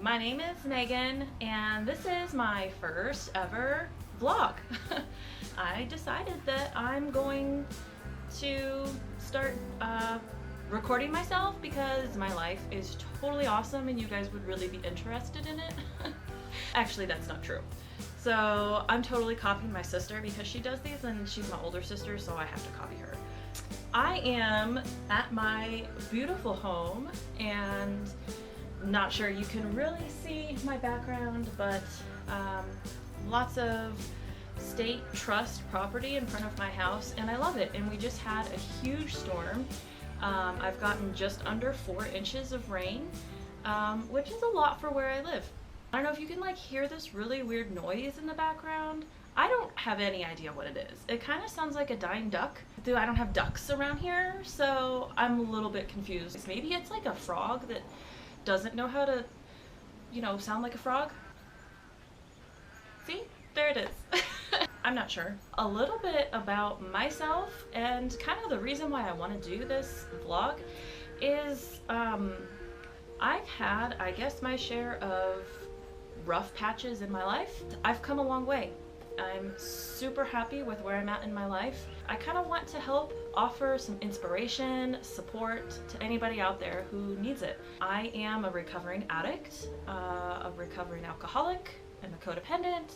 My name is Megan, and this is my first ever vlog. I decided that I'm going to start recording myself because my life is totally awesome and you guys would really be interested in it. Actually, that's not true. So I'm totally copying my sister because she does these and she's my older sister, so I have to copy her. I am at my beautiful home, and not sure you can really see my background, but lots of state trust property in front of my house, and I love it. And we just had a huge storm. I've gotten just under 4 inches of rain, which is a lot for where I live. I don't know if you can hear this really weird noise in the background. I don't have any idea what it is. It kind of sounds like a dying duck. I don't have ducks around here, so I'm a little bit confused. Maybe it's like a frog that doesn't know how to, sound like a frog. See? There it is. I'm not sure. A little bit about myself and kind of the reason why I want to do this vlog is I've had, I guess, my share of rough patches in my life. I've come a long way. I'm super happy with where I'm at in my life. I kind of want to help offer some inspiration, support to anybody out there who needs it. I am a recovering addict, a recovering alcoholic, and a codependent,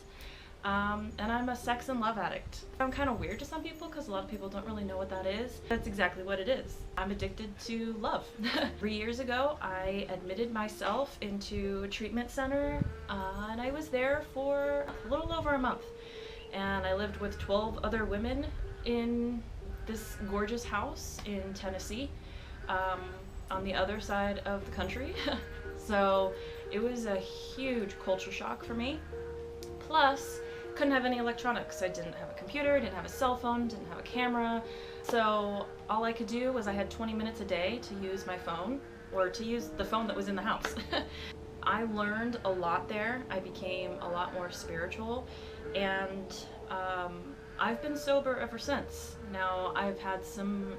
and I'm a sex and love addict. I'm kind of weird to some people because a lot of people don't really know what that is. That's exactly what it is. I'm addicted to love. 3 years ago, I admitted myself into a treatment center, and I was there for a little over a month. And I lived with 12 other women in this gorgeous house in Tennessee, on the other side of the country. So it was a huge culture shock for me. Plus, couldn't have any electronics. I didn't have a computer, didn't have a cell phone, didn't have a camera. So all I could do was I had 20 minutes a day to use my phone, or to use the phone that was in the house. I learned a lot there. I became a lot more spiritual, and I've been sober ever since. Now, I've had some,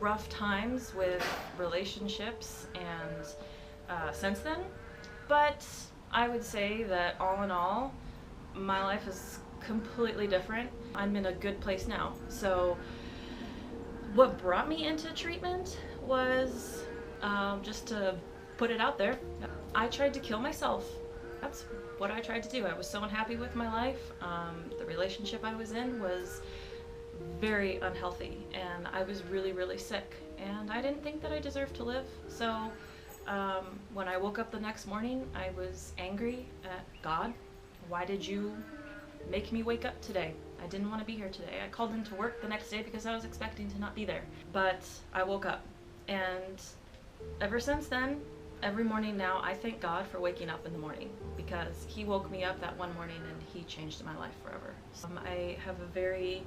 rough times with relationships and since then, but I would say that all in all, my life is completely different. I'm in a good place now. So what brought me into treatment was, just to put it out there, I tried to kill myself. That's what I tried to do. I was so unhappy with my life. The relationship I was in was very unhealthy, and I was really, really sick, and I didn't think that I deserved to live. So when I woke up the next morning, I was angry at God. Why did you make me wake up today? I didn't want to be here today. I called into work the next day because I was expecting to not be there. But I woke up, and ever since then, every morning now, I thank God for waking up in the morning, because He woke me up that one morning and He changed my life forever. I have a very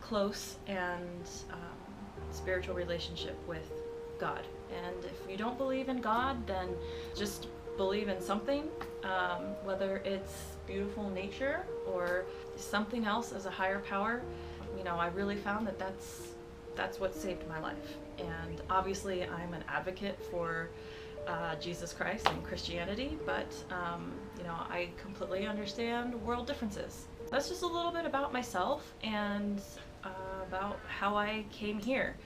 close and spiritual relationship with God. And if you don't believe in God, then just believe in something, whether it's beautiful nature or something else as a higher power. I really found that that's what saved my life. And obviously I'm an advocate for Jesus Christ and Christianity, but I completely understand world differences. That's just a little bit about myself and about how I came here.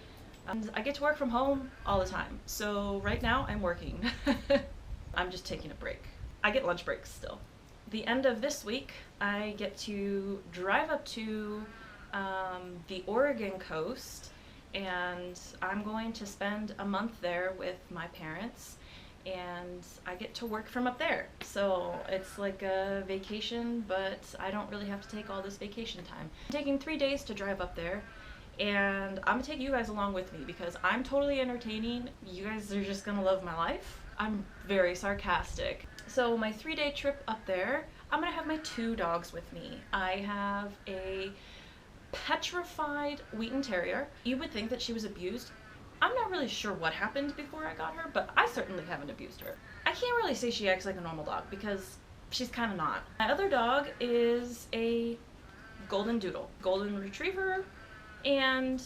And I get to work from home all the time, so right now I'm working. I'm just taking a break. I get lunch breaks still. The end of this week, I get to drive up to the Oregon coast, and I'm going to spend a month there with my parents, and I get to work from up there. So it's like a vacation, but I don't really have to take all this vacation time. I'm taking 3 days to drive up there, and I'm gonna take you guys along with me because I'm totally entertaining. You guys are just gonna love my life. I'm very sarcastic. So my 3-day trip up there, I'm gonna have my 2 dogs with me. I have a petrified Wheaten Terrier. You would think that she was abused. I'm not really sure what happened before I got her, but I certainly haven't abused her. I can't really say she acts like a normal dog because she's kind of not. My other dog is a golden doodle, golden retriever, and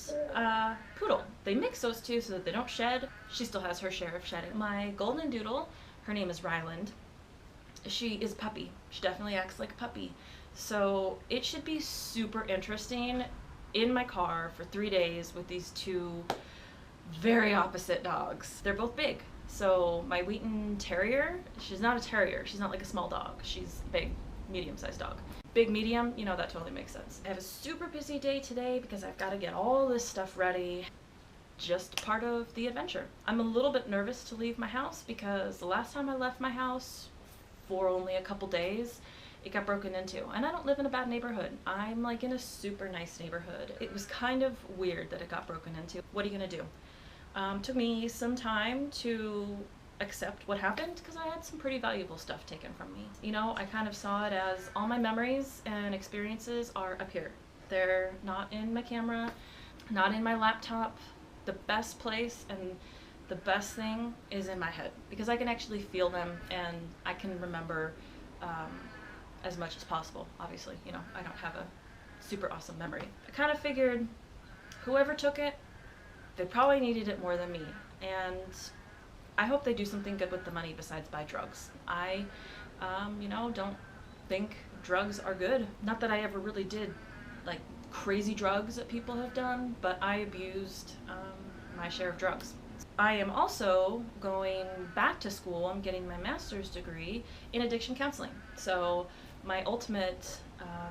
poodle. They mix those two so that they don't shed. She still has her share of shedding. My golden doodle Her name is Ryland. She is a puppy. She definitely acts like a puppy. So it should be super interesting in my car for 3 days with these two very opposite dogs. They're both big. So my Wheaten Terrier, she's not a terrier. She's not like a small dog. She's a big, medium-sized dog. Big, medium, you know, that totally makes sense. I have a super busy day today because I've got to get all this stuff ready. Just part of the adventure. I'm a little bit nervous to leave my house because the last time I left my house for only a couple days, it got broken into. And I don't live in a bad neighborhood. I'm like in a super nice neighborhood. It was kind of weird that it got broken into. What are you gonna do? Took me some time to accept what happened because I had some pretty valuable stuff taken from me. You know, I kind of saw it as all my memories and experiences are up here. They're not in my camera, not in my laptop. The best place and the best thing is in my head because I can actually feel them and I can remember as much as possible. Obviously, you know, I don't have a super awesome memory. I kind of figured whoever took it, they probably needed it more than me, and I hope they do something good with the money besides buy drugs. I, you know, don't think drugs are good. Not that I ever really did like crazy drugs that people have done, but I abused my share of drugs. I am also going back to school. I'm getting my master's degree in addiction counseling. So my ultimate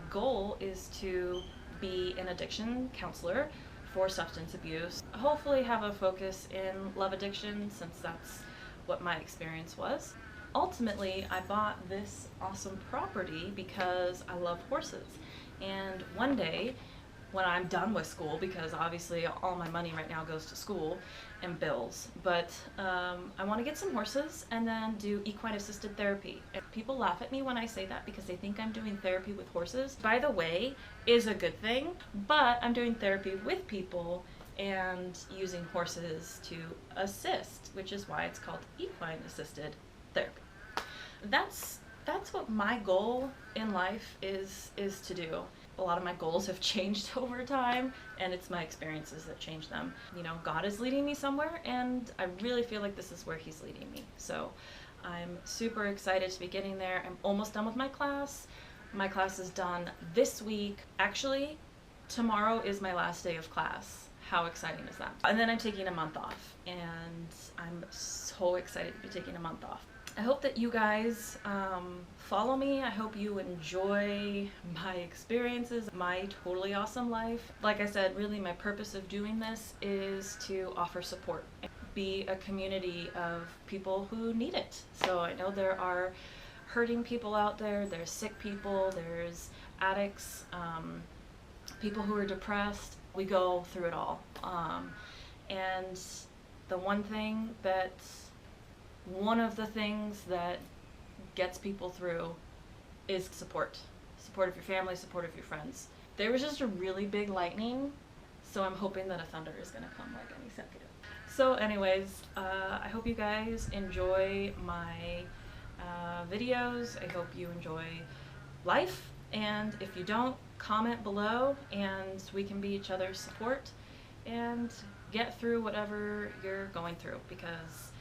goal is to be an addiction counselor for substance abuse. Hopefully have a focus in love addiction since that's what my experience was. Ultimately, I bought this awesome property because I love horses. And one day, when I'm done with school, because obviously all my money right now goes to school and bills, but I want to get some horses and then do equine assisted therapy. And people laugh at me when I say that because they think I'm doing therapy with horses. By the way, is a good thing, but I'm doing therapy with people and using horses to assist, which is why it's called equine assisted therapy. That's what my goal in life is to do. A lot of my goals have changed over time, and it's my experiences that change them. You know, God is leading me somewhere, and I really feel like this is where He's leading me. So I'm super excited to be getting there. I'm almost done with my class. My class is done this week. Actually, tomorrow is my last day of class. How exciting is that? And then I'm taking a month off, and I'm so excited to be taking a month off. I hope that you guys follow me. I hope you enjoy my experiences, my totally awesome life. Like I said, really my purpose of doing this is to offer support, be a community of people who need it. So I know there are hurting people out there, there's sick people, there's addicts, people who are depressed. We go through it all. And the one of the things that gets people through is support. Support of your family, support of your friends. There was just a really big lightning, so I'm hoping that a thunder is gonna come like any second. So anyways, I hope you guys enjoy my videos. I hope you enjoy life, and if you don't, comment below and we can be each other's support and get through whatever you're going through, because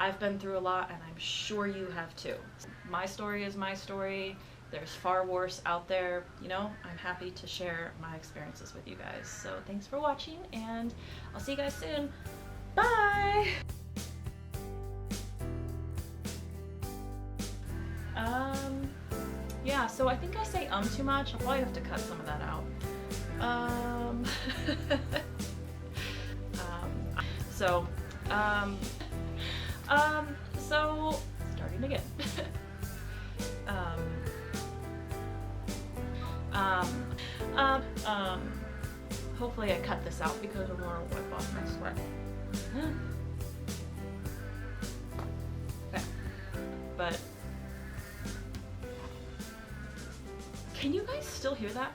I've been through a lot and I'm sure you have too. My story is my story. There's far worse out there. You know, I'm happy to share my experiences with you guys. So thanks for watching, and I'll see you guys soon. Bye! Yeah, so I think I say too much. I'll probably have to cut some of that out. So starting again. Hopefully I cut this out because I want to wipe off my sweat. Okay. But can you guys still hear that?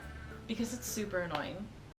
Because it's super annoying.